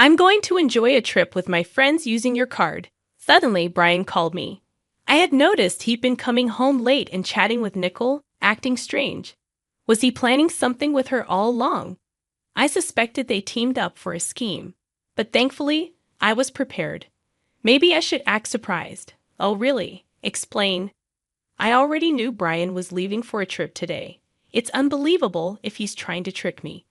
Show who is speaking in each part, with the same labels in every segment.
Speaker 1: I'm going to enjoy a trip with my friends using your card. Suddenly, Brian called me. I had noticed he'd been coming home late and chatting with Nicole, acting strange. Was he planning something with her all along? I suspected they teamed up for a scheme. But thankfully, I was prepared. Maybe I should act surprised. Oh, really? Explain. I already knew Brian was leaving for a trip today. It's unbelievable if he's trying to trick me.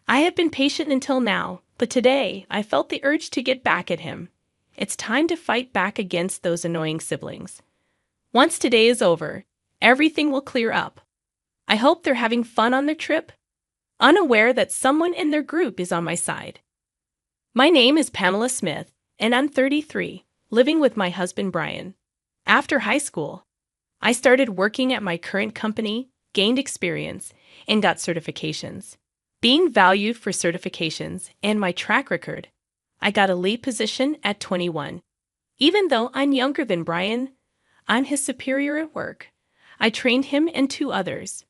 Speaker 1: I have been patient until now, but today I felt the urge to get back at him. It's time to fight back against those annoying siblings. Once today is over, everything will clear up. I hope they're having fun on their trip, unaware that someone in their group is on my side. My name is Pamela Smith, and I'm 33, living with my husband Brian. After high school, I started working at my current company, gained experience, and got certifications. Being valued for certifications and my track record, I got a lead position at 21. Even though I'm younger than Brian, I'm his superior at work. I trained him and 2 others.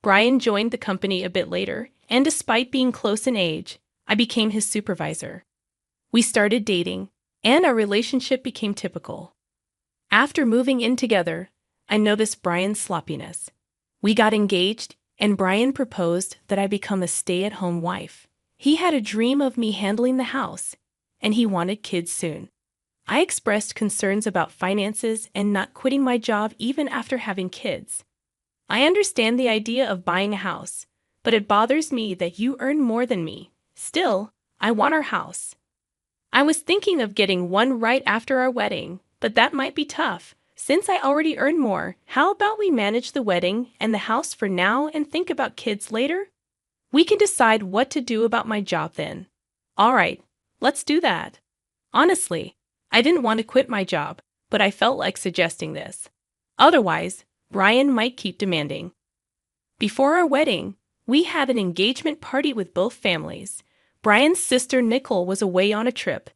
Speaker 1: Brian joined the company a bit later, and despite being close in age, I became his supervisor. We started dating, and our relationship became typical. After moving in together, I noticed Brian's sloppiness. We got engaged, and Brian proposed that I become a stay-at-home wife. He had a dream of me handling the house, and he wanted kids soon. I expressed concerns about finances and not quitting my job even after having kids. I understand the idea of buying a house, but it bothers me that you earn more than me. Still, I want our house. I was thinking of getting one right after our wedding, but that might be tough. Since I already earn more, how about we manage the wedding and the house for now and think about kids later? We can decide what to do about my job then. All right, let's do that. Honestly, I didn't want to quit my job, but I felt like suggesting this. Otherwise, Brian might keep demanding. Before our wedding, we had an engagement party with both families. Brian's sister Nicole was away on a trip,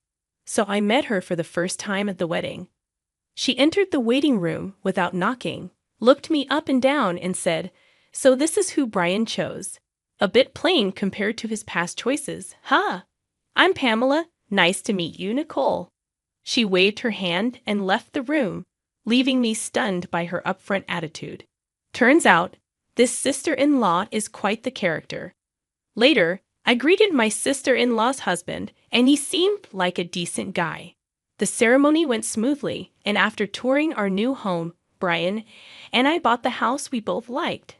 Speaker 1: so I met her for the first time at the wedding. She entered the waiting room without knocking, looked me up and down, and said, "So this is who Brian chose. A bit plain compared to his past choices, huh? I'm Pamela. Nice to meet you, Nicole." She waved her hand and left the room, leaving me stunned by her upfront attitude. Turns out, this sister-in-law is quite the character. Later, I greeted my sister-in-law's husband, and he seemed like a decent guy. The ceremony went smoothly, and after touring our new home, Brian and I bought the house we both liked.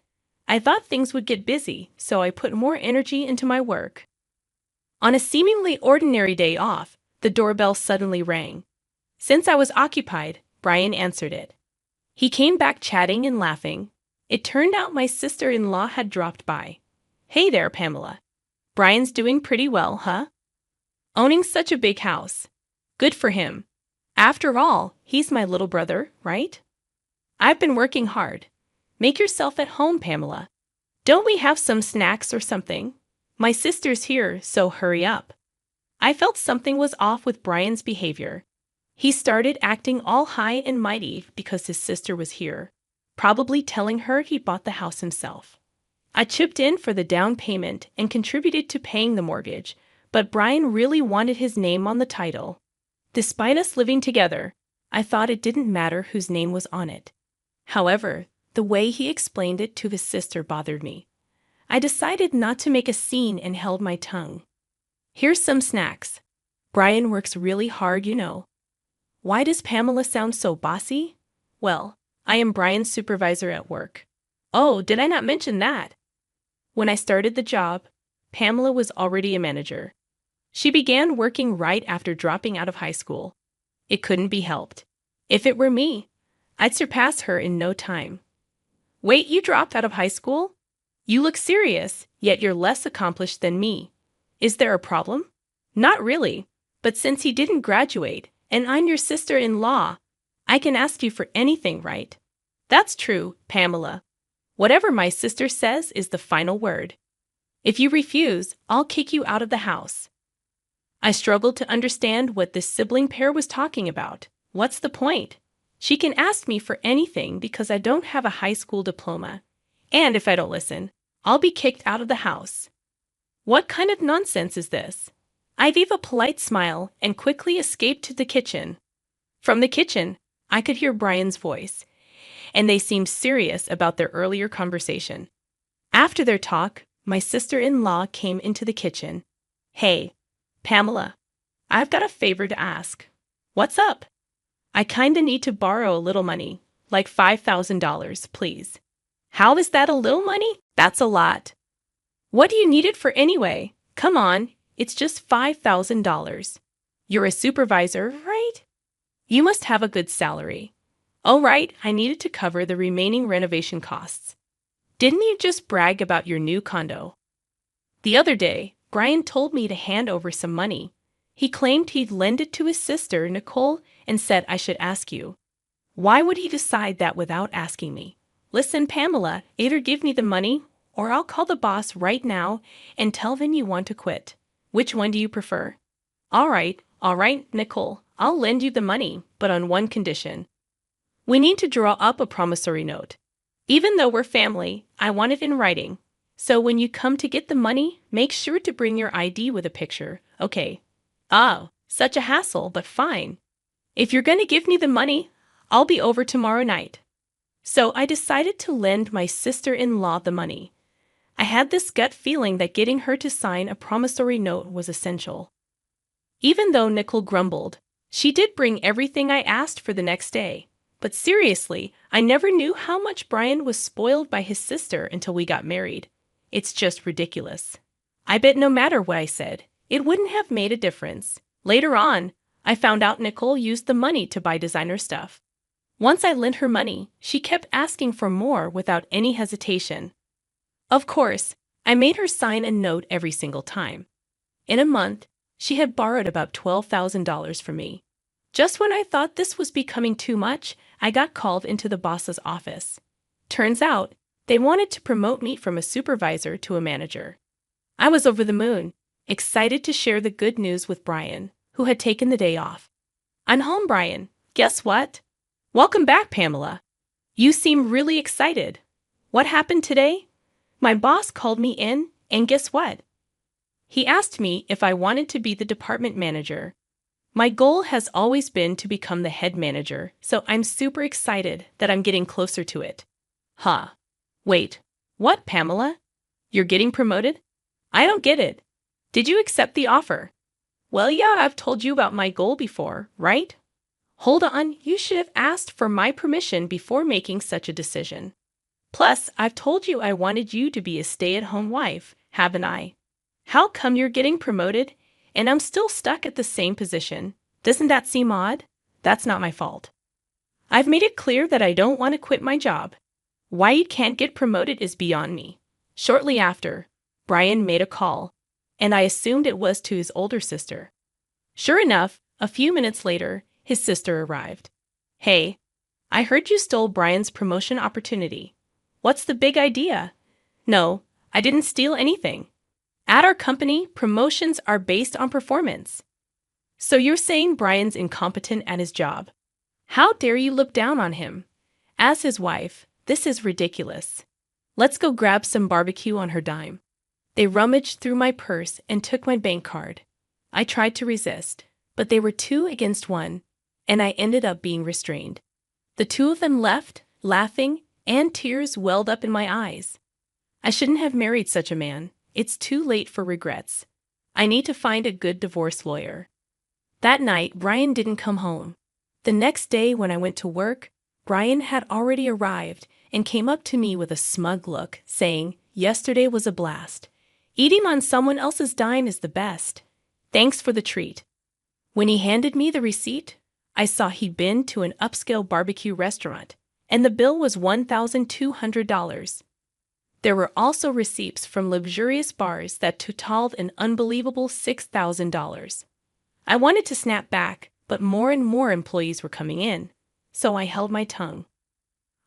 Speaker 1: I thought things would get busy, so I put more energy into my work. On a seemingly ordinary day off, the doorbell suddenly rang. Since I was occupied, Brian answered it. He came back chatting and laughing. It turned out my sister-in-law had dropped by. "Hey there, Pamela. Brian's doing pretty well, huh? Owning such a big house. Good for him. After all, he's my little brother, right? I've been working hard. Make yourself at home, Pamela. Don't we have some snacks or something? My sister's here, so hurry up." I felt something was off with Brian's behavior. He started acting all high and mighty because his sister was here, probably telling her he bought the house himself. I chipped in for the down payment and contributed to paying the mortgage, but Brian really wanted his name on the title. Despite us living together, I thought it didn't matter whose name was on it. However, the way he explained it to his sister bothered me. I decided not to make a scene and held my tongue. "Here's some snacks. Brian works really hard, you know." Why does Pamela sound so bossy? Well, I am Brian's supervisor at work. Oh, did I not mention that? When I started the job, Pamela was already a manager. She began working right after dropping out of high school. It couldn't be helped. If it were me, I'd surpass her in no time. "Wait, you dropped out of high school? You look serious, yet you're less accomplished than me. Is there a problem?" "Not really, but since he didn't graduate, and I'm your sister-in-law, I can ask you for anything, right?" "That's true, Pamela. Whatever my sister says is the final word. If you refuse, I'll kick you out of the house." I struggled to understand what this sibling pair was talking about. What's the point? She can ask me for anything because I don't have a high school diploma. And if I don't listen, I'll be kicked out of the house. What kind of nonsense is this? I gave a polite smile and quickly escaped to the kitchen. From the kitchen, I could hear Brian's voice, and they seemed serious about their earlier conversation. After their talk, my sister-in-law came into the kitchen. "Hey, Pamela, I've got a favor to ask." "What's up?" "I kinda need to borrow a little money, like $5,000, please." "How is that a little money? That's a lot." "What do you need it for anyway? Come on, it's just $5,000. You're a supervisor, right? You must have a good salary." "Oh, right, I needed to cover the remaining renovation costs." "Didn't you just brag about your new condo?" "The other day, Brian told me to hand over some money. He claimed he'd lend it to his sister, Nicole, and said I should ask you." "Why would he decide that without asking me?" "Listen, Pamela, either give me the money, or I'll call the boss right now and tell them you want to quit. Which one do you prefer?" All right, Nicole, I'll lend you the money, but on one condition. We need to draw up a promissory note. Even though we're family, I want it in writing. So when you come to get the money, make sure to bring your ID with a picture, okay?" "Oh, such a hassle, but fine. If you're going to give me the money, I'll be over tomorrow night." So I decided to lend my sister-in-law the money. I had this gut feeling that getting her to sign a promissory note was essential. Even though Nicole grumbled, she did bring everything I asked for the next day. But seriously, I never knew how much Brian was spoiled by his sister until we got married. It's just ridiculous. I bet no matter what I said, it wouldn't have made a difference. Later on, I found out Nicole used the money to buy designer stuff. Once I lent her money, she kept asking for more without any hesitation. Of course, I made her sign a note every single time. In a month, she had borrowed about $12,000 from me. Just when I thought this was becoming too much, I got called into the boss's office. Turns out, they wanted to promote me from a supervisor to a manager. I was over the moon, excited to share the good news with Brian, who had taken the day off. "I'm home, Brian. Guess what?" "Welcome back, Pamela. You seem really excited. What happened today?" "My boss called me in, and guess what? He asked me if I wanted to be the department manager. My goal has always been to become the head manager, so I'm super excited that I'm getting closer to it." "Huh. Wait. What, Pamela? You're getting promoted? I don't get it. Did you accept the offer?" "Well, yeah, I've told you about my goal before, right?" "Hold on, you should have asked for my permission before making such a decision. Plus, I've told you I wanted you to be a stay-at-home wife, haven't I? How come you're getting promoted and I'm still stuck at the same position? Doesn't that seem odd?" "That's not my fault. I've made it clear that I don't want to quit my job. Why you can't get promoted is beyond me." Shortly after, Brian made a call, and I assumed it was to his older sister. Sure enough, a few minutes later, his sister arrived. "Hey, I heard you stole Brian's promotion opportunity. What's the big idea?" "No, I didn't steal anything. At our company, promotions are based on performance." "So you're saying Brian's incompetent at his job? How dare you look down on him? As his wife, this is ridiculous. Let's go grab some barbecue on her dime." They rummaged through my purse and took my bank card. I tried to resist, but they were 2 against 1, and I ended up being restrained. The two of them left, laughing, and tears welled up in my eyes. I shouldn't have married such a man. It's too late for regrets. I need to find a good divorce lawyer. That night, Brian didn't come home. The next day when I went to work, Brian had already arrived and came up to me with a smug look, saying, "Yesterday was a blast. Eating on someone else's dime is the best. Thanks for the treat." When he handed me the receipt, I saw he'd been to an upscale barbecue restaurant, and the bill was $1,200. There were also receipts from luxurious bars that totaled an unbelievable $6,000. I wanted to snap back, but more and more employees were coming in, so I held my tongue.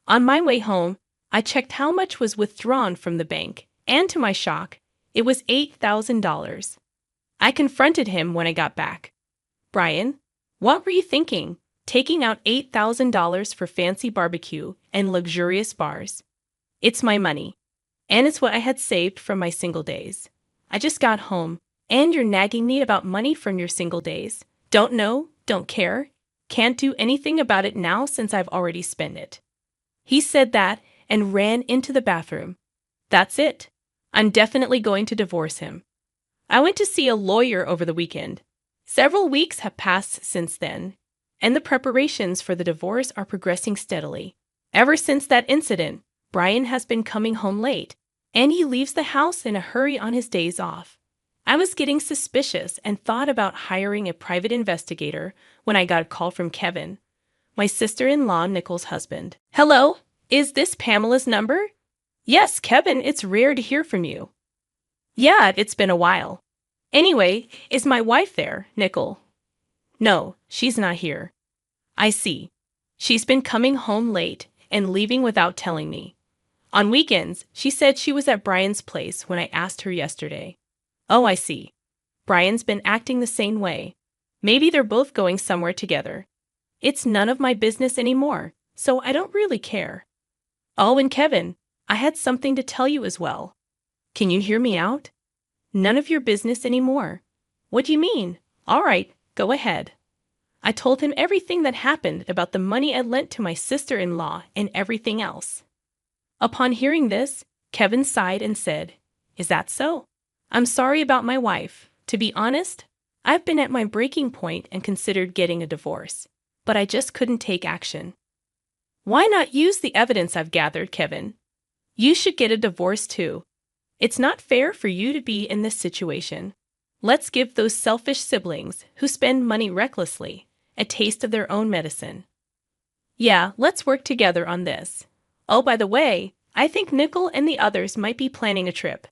Speaker 1: On my way home, I checked how much was withdrawn from the bank, and to my shock, it was $8,000. I confronted him when I got back. "Brian, what were you thinking, taking out $8,000 for fancy barbecue and luxurious bars?" "It's my money, and it's what I had saved from my single days. I just got home, And you're nagging me about money from your single days. Don't know, don't care, can't do anything about it now since I've already spent it. He said that and ran into the bathroom. That's it. I'm definitely going to divorce him. I went to see a lawyer over the weekend. Several weeks have passed since then, and the preparations for the divorce are progressing steadily. Ever since that incident, Brian has been coming home late, and he leaves the house in a hurry on his days off. I was getting suspicious and thought about hiring a private investigator when I got a call from Kevin, my sister-in-law Nicole's husband. Hello, is this Pamela's number? Yes, Kevin, it's rare to hear from you. Yeah, it's been a while. Anyway, is my wife there, Nicole? No, she's not here. I see. She's been coming home late and leaving without telling me. On weekends, she said she was at Brian's place when I asked her yesterday. Oh, I see. Brian's been acting the same way. Maybe they're both going somewhere together. It's none of my business anymore, so I don't really care. Oh, and Kevin, I had something to tell you as well. Can you hear me out? None of your business anymore. What do you mean? All right, go ahead. I told him everything that happened about the money I lent to my sister-in-law and everything else. Upon hearing this, Kevin sighed and said, Is that so? I'm sorry about my wife. To be honest, I've been at my breaking point and considered getting a divorce, but I just couldn't take action. Why not use the evidence I've gathered, Kevin? You should get a divorce too. It's not fair for you to be in this situation. Let's give those selfish siblings who spend money recklessly a taste of their own medicine. Yeah, let's work together on this. Oh, by the way, I think Nicole and the others might be planning a trip.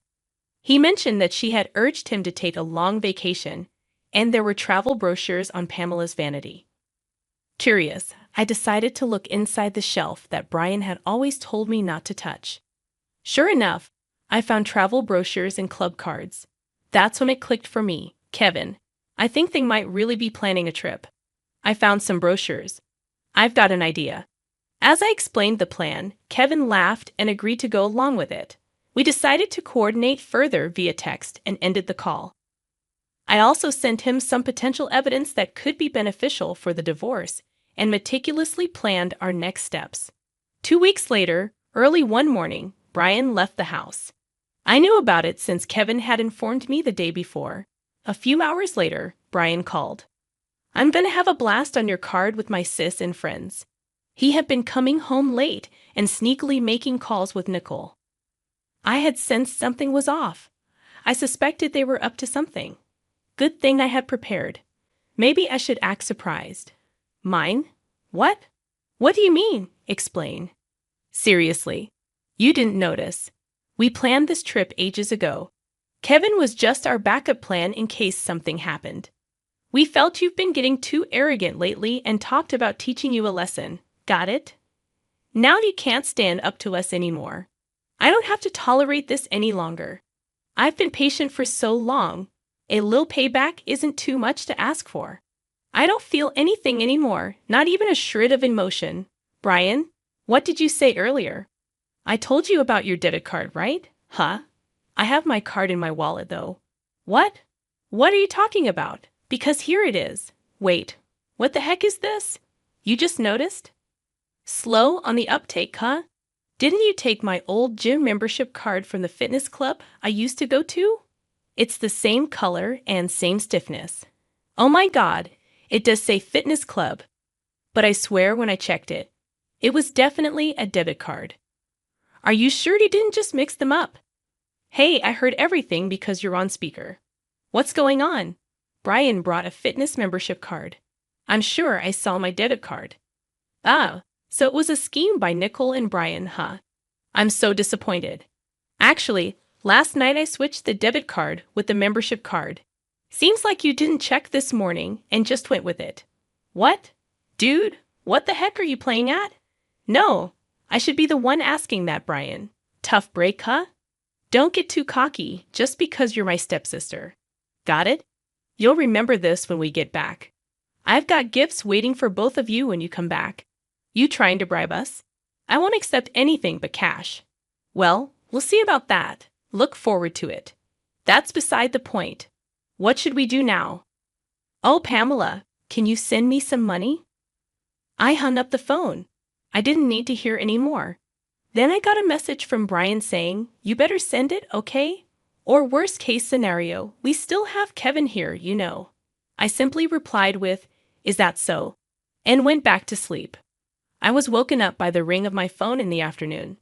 Speaker 1: He mentioned that she had urged him to take a long vacation, and there were travel brochures on Pamela's vanity. Curious, I decided to look inside the shelf that Brian had always told me not to touch. Sure enough, I found travel brochures and club cards. That's when it clicked for me. Kevin, I think they might really be planning a trip. I found some brochures. I've got an idea. As I explained the plan, Kevin laughed and agreed to go along with it. We decided to coordinate further via text and ended the call. I also sent him some potential evidence that could be beneficial for the divorce and meticulously planned our next steps. 2 weeks later, early one morning, Brian left the house. I knew about it since Kevin had informed me the day before. A few hours later, Brian called. I'm going to have a blast on your card with my sis and friends. He had been coming home late and sneakily making calls with Nicole. I had sensed something was off. I suspected they were up to something. Good thing I had prepared. Maybe I should act surprised. Mine? What? What do you mean? Explain. Seriously, you didn't notice. We planned this trip ages ago. Kevin was just our backup plan in case something happened. We felt you've been getting too arrogant lately and talked about teaching you a lesson. Got it? Now you can't stand up to us anymore. I don't have to tolerate this any longer. I've been patient for so long. A little payback isn't too much to ask for. I don't feel anything anymore, not even a shred of emotion. Brian, what did you say earlier? I told you about your debit card, right? Huh? I have my card in my wallet, though. What? What are you talking about? Because here it is. Wait, what the heck is this? You just noticed? Slow on the uptake, huh? Didn't you take my old gym membership card from the fitness club I used to go to? It's the same color and same stiffness. Oh my God, it does say fitness club. But I swear when I checked it, it was definitely a debit card. Are you sure you didn't just mix them up? Hey, I heard everything because you're on speaker. What's going on? Brian brought a fitness membership card. I'm sure I saw my debit card. Ah, so it was a scheme by Nicole and Brian, huh? I'm so disappointed. Actually, last night I switched the debit card with the membership card. Seems like you didn't check this morning and just went with it. What? Dude, what the heck are you playing at? No, I should be the one asking that, Brian. Tough break, huh? Don't get too cocky just because you're my stepsister. Got it? You'll remember this when we get back. I've got gifts waiting for both of you when you come back. You trying to bribe us? I won't accept anything but cash. Well, we'll see about that. Look forward to it. That's beside the point. What should we do now? Oh, Pamela, can you send me some money? I hung up the phone. I didn't need to hear any more. Then I got a message from Brian saying, you better send it, okay? Or worst case scenario, we still have Kevin here, you know. I simply replied with, is that so? And went back to sleep. I was woken up by the ring of my phone in the afternoon.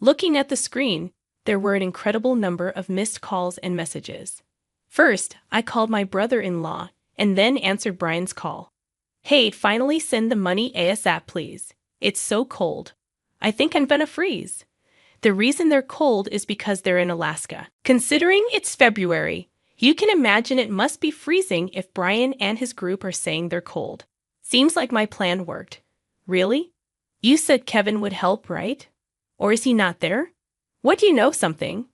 Speaker 1: Looking at the screen, there were an incredible number of missed calls and messages. First, I called my brother-in-law and then answered Brian's call. Hey, finally send the money ASAP, please. It's so cold. I think I'm gonna freeze. The reason they're cold is because they're in Alaska. Considering it's February, you can imagine it must be freezing if Brian and his group are saying they're cold. Seems like my plan worked. Really? You said Kevin would help, right? Or is he not there? What do you know something?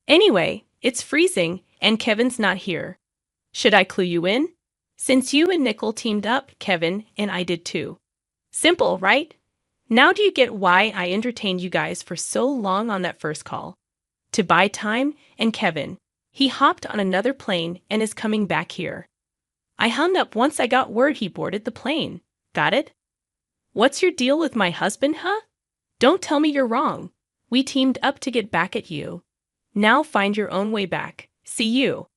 Speaker 1: Anyway, it's freezing and Kevin's not here. Should I clue you in? Since you and Nickel teamed up, Kevin and I did too. Simple, right? Now do you get why I entertained you guys for so long on that first call? To buy time, and Kevin, he hopped on another plane and is coming back here. I hung up once I got word he boarded the plane. Got it? What's your deal with my husband, huh? Don't tell me you're wrong. We teamed up to get back at you. Now find your own way back. See you.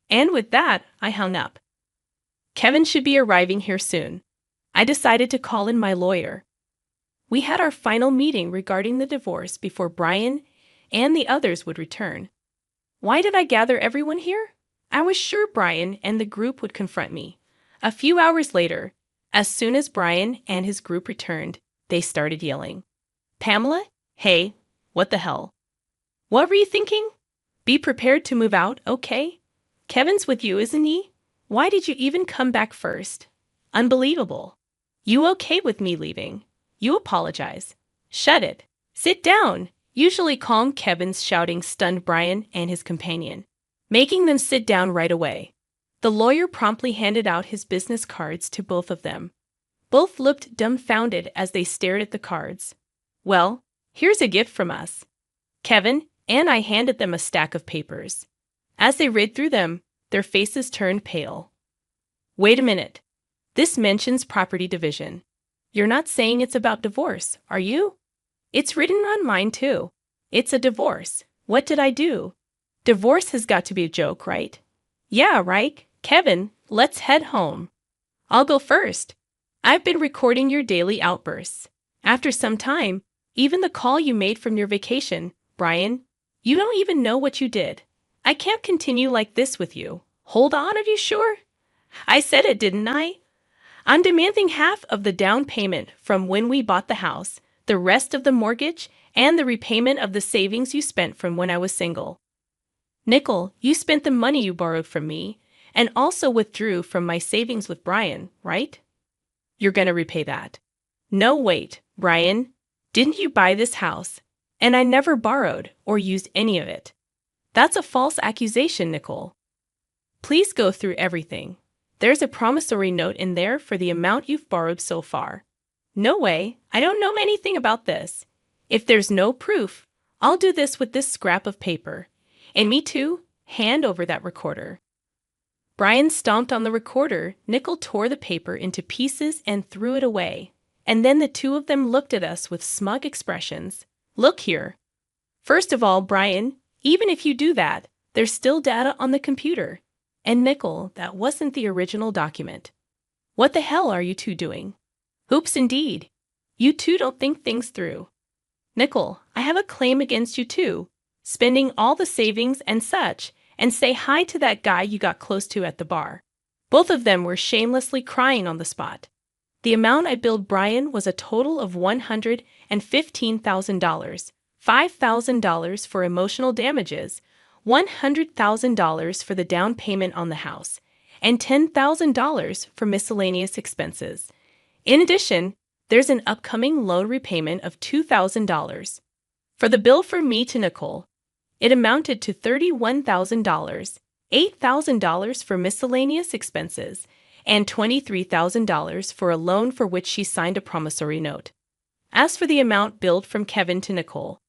Speaker 1: And with that, I hung up. Kevin should be arriving here soon. I decided to call in my lawyer. We had our final meeting regarding the divorce before Brian and the others would return. Why did I gather everyone here? I was sure Brian and the group would confront me. A few hours later, as soon as Brian and his group returned, they started yelling. Pamela? Hey, what the hell? What were you thinking? Be prepared to move out, okay? Kevin's with you, isn't he? Why did you even come back first? Unbelievable. You okay with me leaving? You apologize. Shut it. Sit down. Usually calm Kevin's shouting stunned Brian and his companion, making them sit down right away. The lawyer promptly handed out his business cards to both of them. Both looked dumbfounded as they stared at the cards. Well, here's a gift from us. Kevin and I handed them a stack of papers. As they read through them, their faces turned pale. Wait a minute. This mentions property division. You're not saying it's about divorce, are you? It's written on mine too. It's a divorce. What did I do? Divorce has got to be a joke, right? Yeah, right. Kevin, let's head home. I'll go first. I've been recording your daily outbursts. After some time, even the call you made from your vacation, Brian, you don't even know what you did. I can't continue like this with you. Hold on, are you sure? I said it, didn't I? I'm demanding half of the down payment from when we bought the house, the rest of the mortgage, and the repayment of the savings you spent from when I was single. Nickel, you spent the money you borrowed from me, and also withdrew from my savings with Brian, right? You're gonna repay that. No, wait, Brian, didn't you buy this house? And I never borrowed or used any of it. That's a false accusation, Nickel. Please go through everything. There's a promissory note in there for the amount you've borrowed so far. No way, I don't know anything about this. If there's no proof, I'll do this with this scrap of paper. And me too, hand over that recorder. Brian stomped on the recorder. Nickel tore the paper into pieces and threw it away. And then the two of them looked at us with smug expressions. Look here. First of all, Brian, even if you do that, there's still data on the computer. And Nickel, that wasn't the original document. What the hell are you two doing? Oops, indeed. You two don't think things through. Nickel, I have a claim against you too. Spending all the savings and such, and say hi to that guy you got close to at the bar. Both of them were shamelessly crying on the spot. The amount I billed Brian was a total of $115,000, $5,000 for emotional damages, $100,000 for the down payment on the house, and $10,000 for miscellaneous expenses. In addition, there's an upcoming loan repayment of $2,000. For the bill from me to Nicole, it amounted to $31,000, $8,000 for miscellaneous expenses, and $23,000 for a loan for which she signed a promissory note. As for the amount billed from Kevin to Nicole,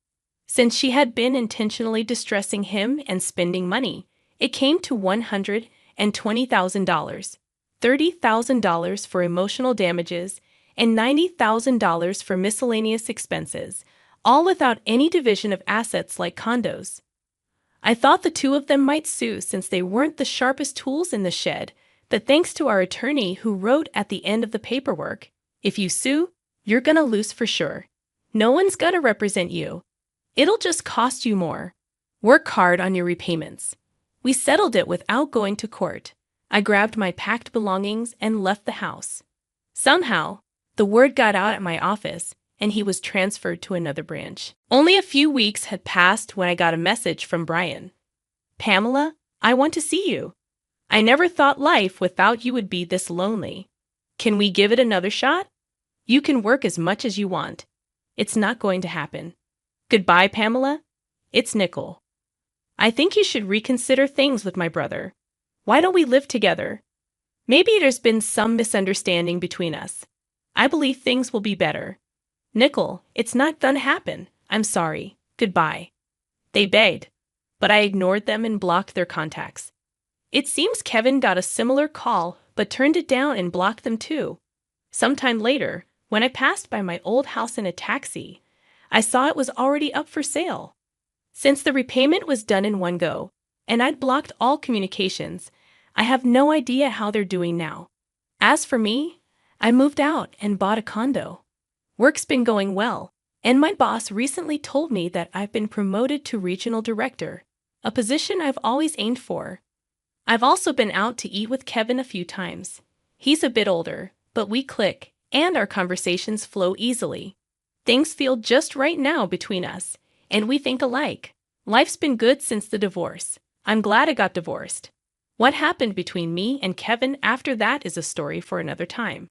Speaker 1: since she had been intentionally distressing him and spending money, it came to $115,000. and $20,000, $30,000 for emotional damages, and $90,000 for miscellaneous expenses, all without any division of assets like condos. I thought the two of them might sue since they weren't the sharpest tools in the shed, but thanks to our attorney who wrote at the end of the paperwork, "If you sue, you're gonna lose for sure. No one's gonna represent you. It'll just cost you more. Work hard on your repayments." We settled it without going to court. I grabbed my packed belongings and left the house. Somehow, the word got out at my office, and he was transferred to another branch. Only a few weeks had passed when I got a message from Brian. "Pamela, I want to see you. I never thought life without you would be this lonely. Can we give it another shot? You can work as much as you want. It's not going to happen. Goodbye, Pamela. It's Nicole. I think you should reconsider things with my brother. Why don't we live together? Maybe there's been some misunderstanding between us. I believe things will be better. Nicole, it's not gonna happen. I'm sorry. Goodbye." They begged, but I ignored them and blocked their contacts. It seems Kevin got a similar call but turned it down and blocked them too. Sometime later, when I passed by my old house in a taxi, I saw it was already up for sale. Since the repayment was done in one go, and I'd blocked all communications, I have no idea how they're doing now. As for me, I moved out and bought a condo. Work's been going well, and my boss recently told me that I've been promoted to regional director, a position I've always aimed for. I've also been out to eat with Kevin a few times. He's a bit older, but we click, and our conversations flow easily. Things feel just right now between us, and we think alike. Life's been good since the divorce. I'm glad I got divorced. What happened between me and Kevin after that is a story for another time.